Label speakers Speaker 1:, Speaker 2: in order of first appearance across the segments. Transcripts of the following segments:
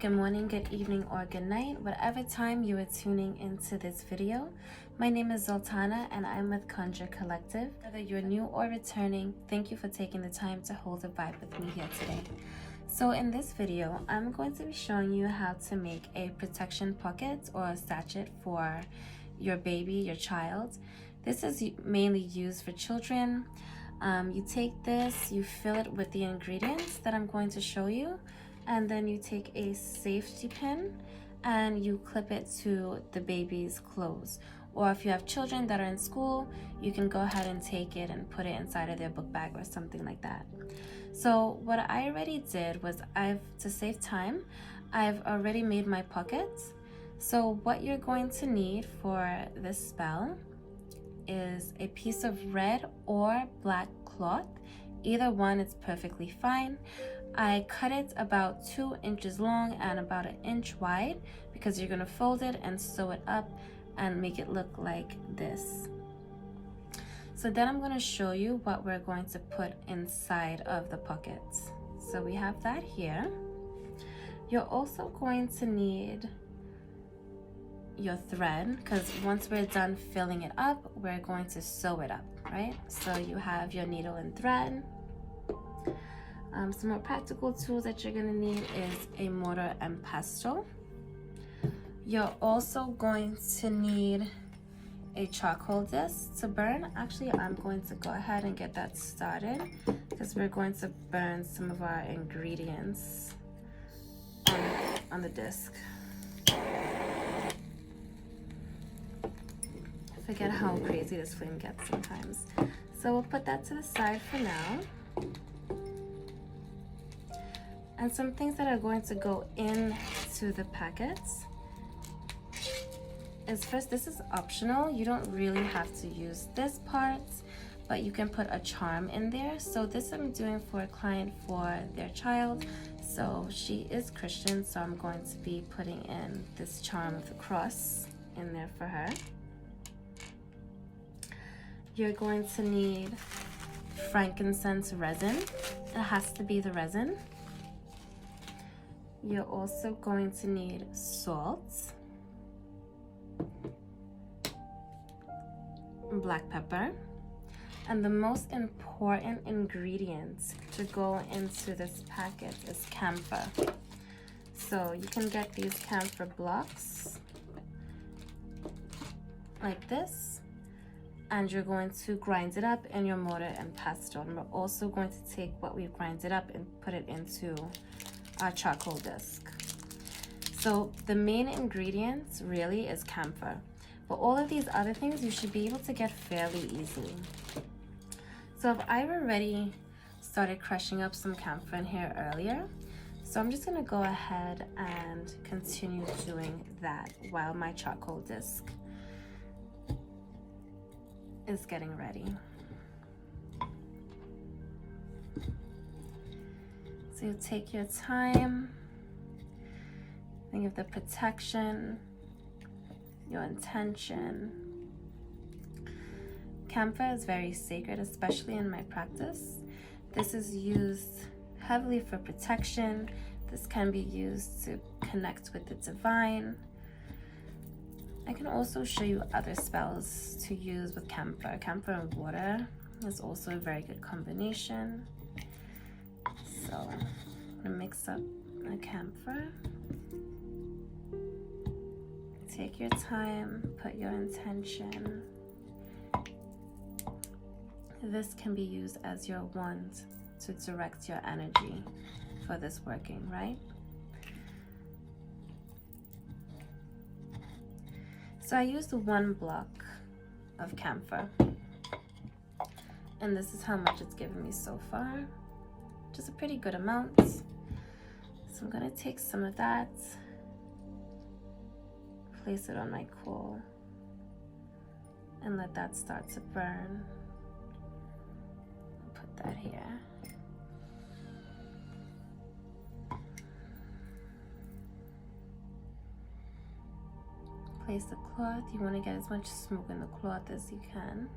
Speaker 1: good morning, good evening, or good night, whatever time you are tuning into this video. My name is Zoltana and I'm with Conjure Collective. Whether you're new or returning, thank you for taking the time to hold a vibe with me here today. So in this video, I'm going to be showing you how to make a protection pocket or a sachet for your baby, your child. This is mainly used for children. You take this, you fill it with the ingredients that I'm going to show you, and then you take a safety pin and you clip it to the baby's clothes. Or if you have children that are in school, you can go ahead and take it and put it inside of their book bag or something like that. So what I already did was to save time, I've already made my pockets. So what you're going to need for this spell is a piece of red or black cloth. Either one is perfectly fine. I cut it about 2 inches long and about 1 inch wide because you're gonna fold it and sew it up and make it look like this. So then I'm gonna show you what we're going to put inside of the pockets. So we have that here. You're also going to need your thread, because once we're done filling it up, we're going to sew it up, right? So you have your needle and thread. Some more practical tools that you're going to need is a mortar and pestle. You're also going to need a charcoal disc to burn. Actually, I'm going to go ahead and get that started because we're going to burn some of our ingredients on the disc. I forget how crazy this flame gets sometimes. So we'll put that to the side for now. And some things that are going to go into the packets is first, this is optional. You don't really have to use this part, but you can put a charm in there. So this I'm doing for a client for their child. So she is Christian, so I'm going to be putting in this charm of the cross in there for her. You're going to need frankincense resin. It has to be the resin. You're also going to need salt, black pepper, and the most important ingredient to go into this packet is camphor. So you can get these camphor blocks like this, and you're going to grind it up in your mortar and pestle. And we're also going to take what we've grinded up and put it into our charcoal disc. So the main ingredients really is camphor, but all of these other things you should be able to get fairly easily. So I've already started crushing up some camphor in here earlier, so I'm just gonna go ahead and continue doing that while my charcoal disc is getting ready. So you take your time, think of the protection, your intention. Camphor is very sacred, especially in my practice. This is used heavily for protection. This can be used to connect with the divine. I can also show you other spells to use with camphor. Camphor and water is also a very good combination. So I'm gonna mix up a camphor. Take your time, put your intention. This can be used as your wand to direct your energy for this working, right? So I used 1 block of camphor, and this is how much it's given me so far. Just a pretty good amount. So I'm gonna take some of that, place it on my coal, and let that start to burn. Put that here. Place the cloth. You want to get as much smoke in the cloth as you can.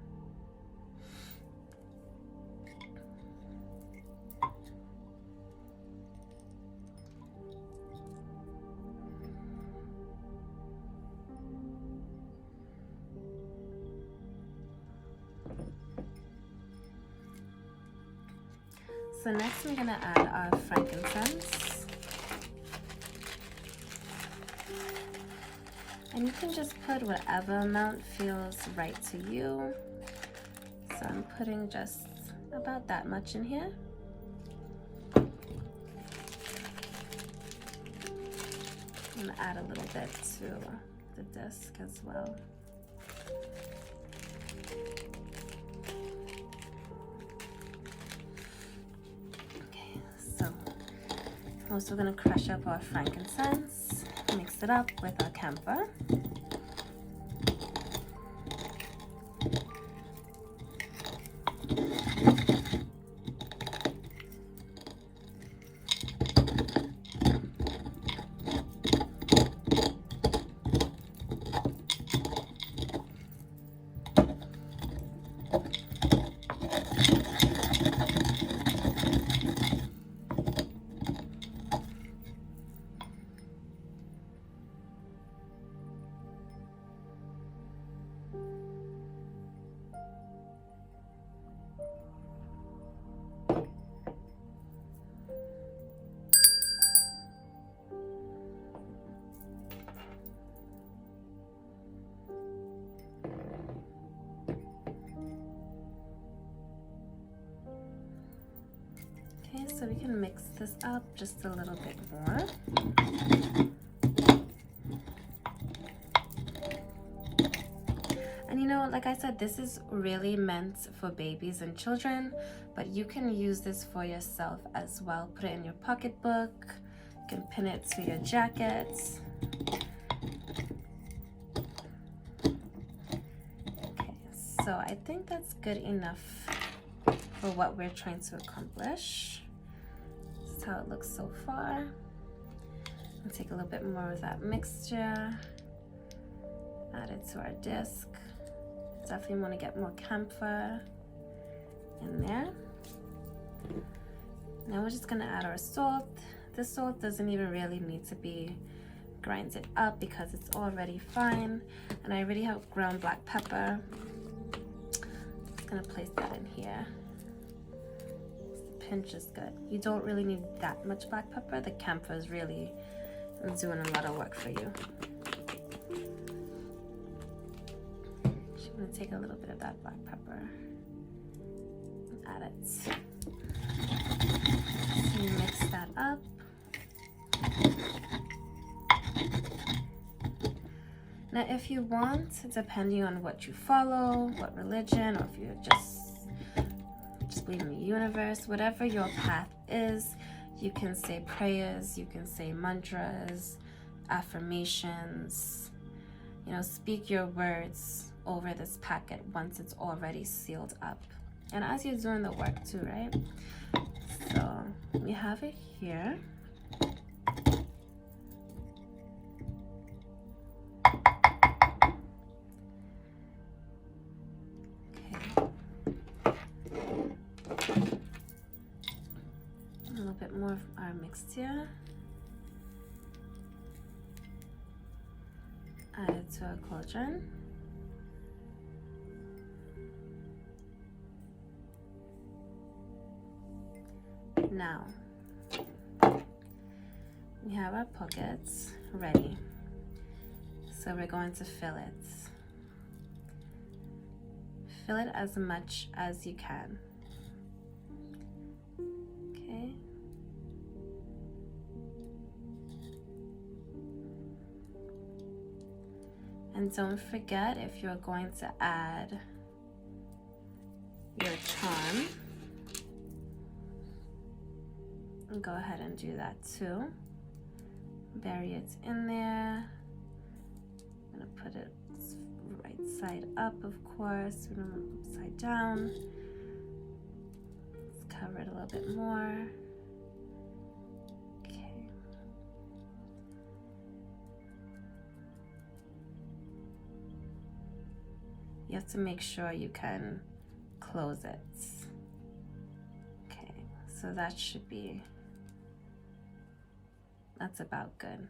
Speaker 1: So next I'm gonna add our frankincense. And you can just put whatever amount feels right to you. So I'm putting just about that much in here. I'm gonna add a little bit to the disc as well. Okay, so I'm also gonna crush up our frankincense, mix it up with our camphor. Okay, so we can mix this up just a little bit more. And you know, like I said, this is really meant for babies and children, but you can use this for yourself as well. Put it in your pocketbook, you can pin it to your jacket. Okay, so I think that's good enough for what we're trying to accomplish. This is how it looks so far. I'll take a little bit more of that mixture, add it to our disc. Definitely want to get more camphor in there. Now we're just going to add our salt. The salt doesn't even really need to be grinded up because it's already fine. And I already have ground black pepper. Just going to place that in here. Pinch is good. You don't really need that much black pepper. The camphor is really doing a lot of work for you. I'm going to take a little bit of that black pepper and add it. So you mix that up. Now if you want, depending on what you follow, what religion, or if you just believe in the universe, whatever your path is, you can say prayers, you can say mantras, affirmations, you know, speak your words over this packet once it's already sealed up. And as you're doing the work too, right? So we have it here. A little bit more of our mixture. Add it to our cauldron. Now, we have our pockets ready. So we're going to fill it. Fill it as much as you can. Okay. And don't forget, if you're going to add your charm, go ahead and do that too. Bury it in there. I'm gonna put it right side up, of course. We don't want it upside down. Let's cover it a little bit more. Okay. You have to make sure you can close it. Okay, so that should be, that's about good.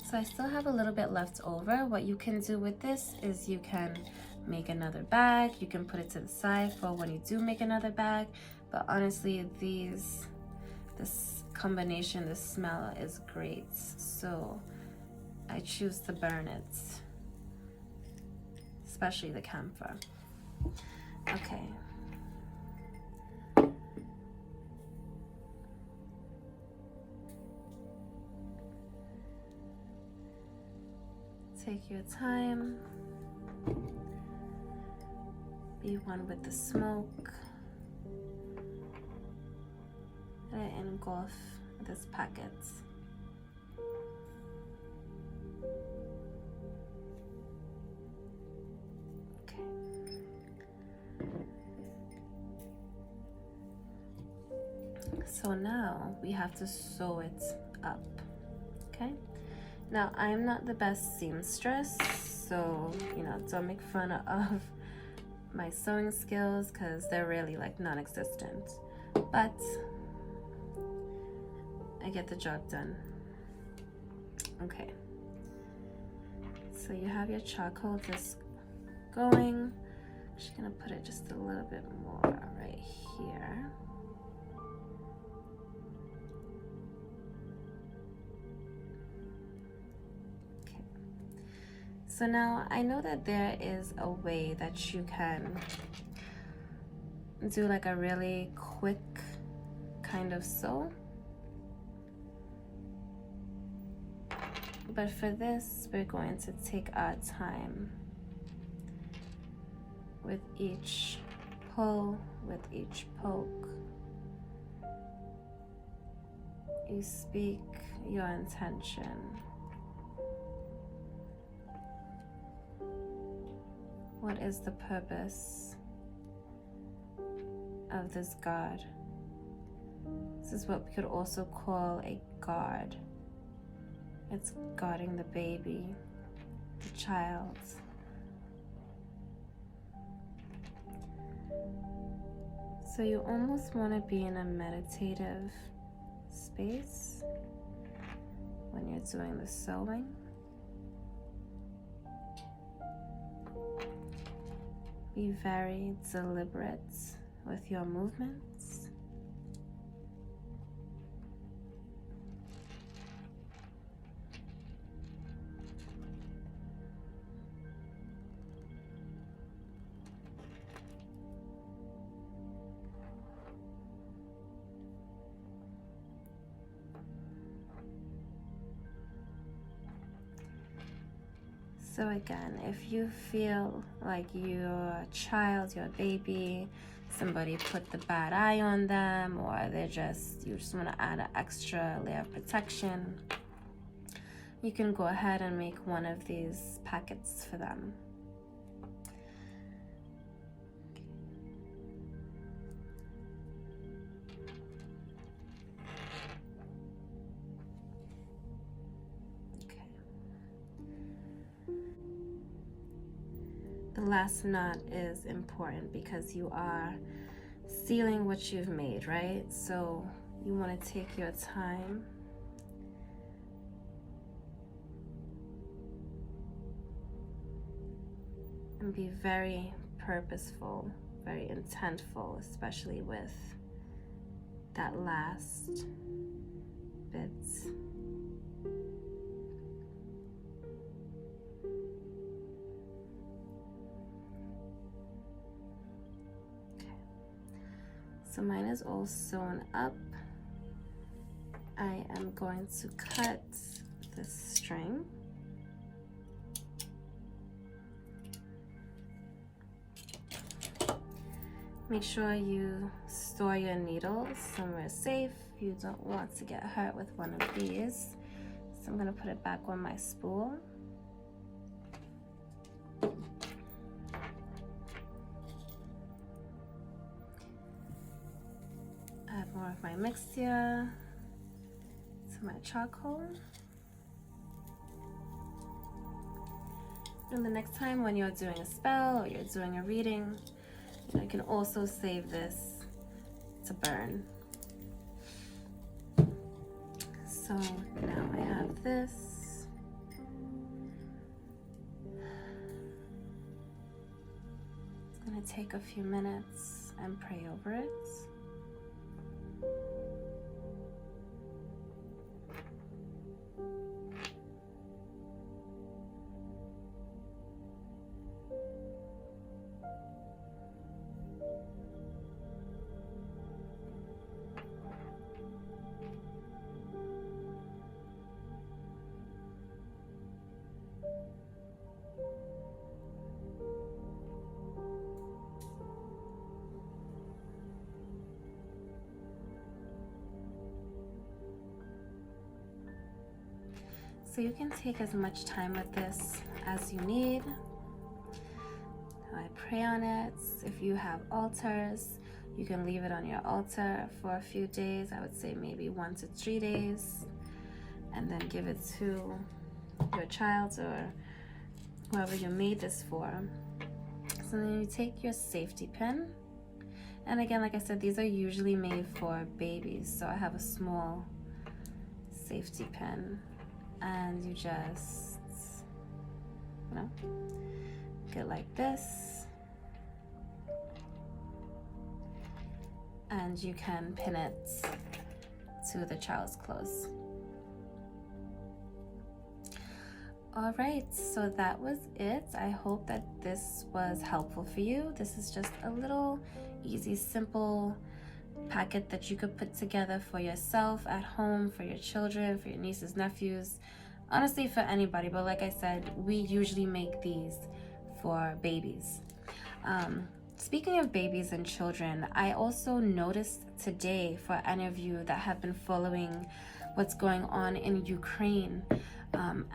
Speaker 1: So I still have a little bit left over. What you can do with this is you can make another bag. You can put it to the side for when you do make another bag. But honestly, this combination, the smell is great. So I choose to burn it, especially the camphor. Okay. Take your time. Be one with the smoke. And engulf this packet. Okay. So now we have to sew it up. Okay. Now I'm not the best seamstress, so don't make fun of my sewing skills because they're really like non-existent. But I get the job done. Okay. So you have your charcoal disc going. I'm just gonna put it just a little bit more right here. Okay. So now I know that there is a way that you can do like a really quick kind of sew. But for this, we're going to take our time with each pull, with each poke. You speak your intention. What is the purpose of this guard? This is what we could also call a guard. It's guarding the baby, the child. So you almost want to be in a meditative space when you're doing the sewing. Be very deliberate with your movements. So again, if you feel like your child, your baby, somebody put the bad eye on them, or you just want to add an extra layer of protection, you can go ahead and make one of these packets for them. The last knot is important because you are sealing what you've made, right? So you want to take your time and be very purposeful, very intentful, especially with that last bit. So mine is all sewn up. I am going to cut the string. Make sure you store your needles somewhere safe. You don't want to get hurt with one of these. So I'm going to put it back on my spool. Add more of my mixture to my charcoal. And the next time when you're doing a spell or you're doing a reading, you can also save this to burn. So now I have this. going to take a few minutes and pray over it. So you can take as much time with this as you need. I pray on it. If you have altars, you can leave it on your altar for a few days. I would say maybe 1 to 3 days, and then give it to your child or whoever you made this for. So then you take your safety pin, and again, like I said, these are usually made for babies, so I have a small safety pin, and you just, get like this, and you can pin it to the child's clothes. All right, so that was it. I hope that this was helpful for you. This is just a little easy, simple packet that you could put together for yourself at home, for your children, for your nieces, nephews, honestly for anybody. But like I said, we usually make these for babies. Speaking of babies and children, I also noticed today, for any of you that have been following what's going on in Ukraine,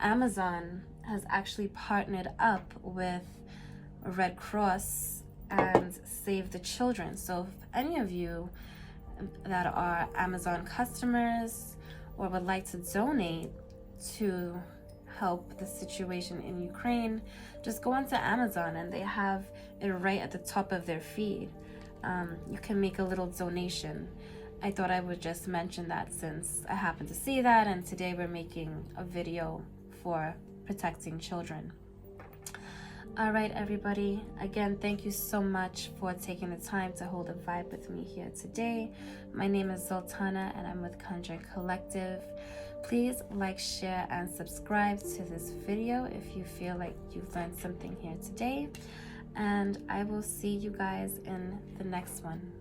Speaker 1: Amazon has actually partnered up with Red Cross and Save the Children. So if any of you that are Amazon customers or would like to donate to help the situation in Ukraine, just go onto Amazon and they have it right at the top of their feed. You can make a little donation. I thought I would just mention that since I happened to see that, and today we're making a video for protecting children. All right, everybody. Again, thank you so much for taking the time to hold a vibe with me here today. My name is Zoltana, and I'm with Conjure Collective. Please like, share, and subscribe to this video if you feel like you've learned something here today. And I will see you guys in the next one.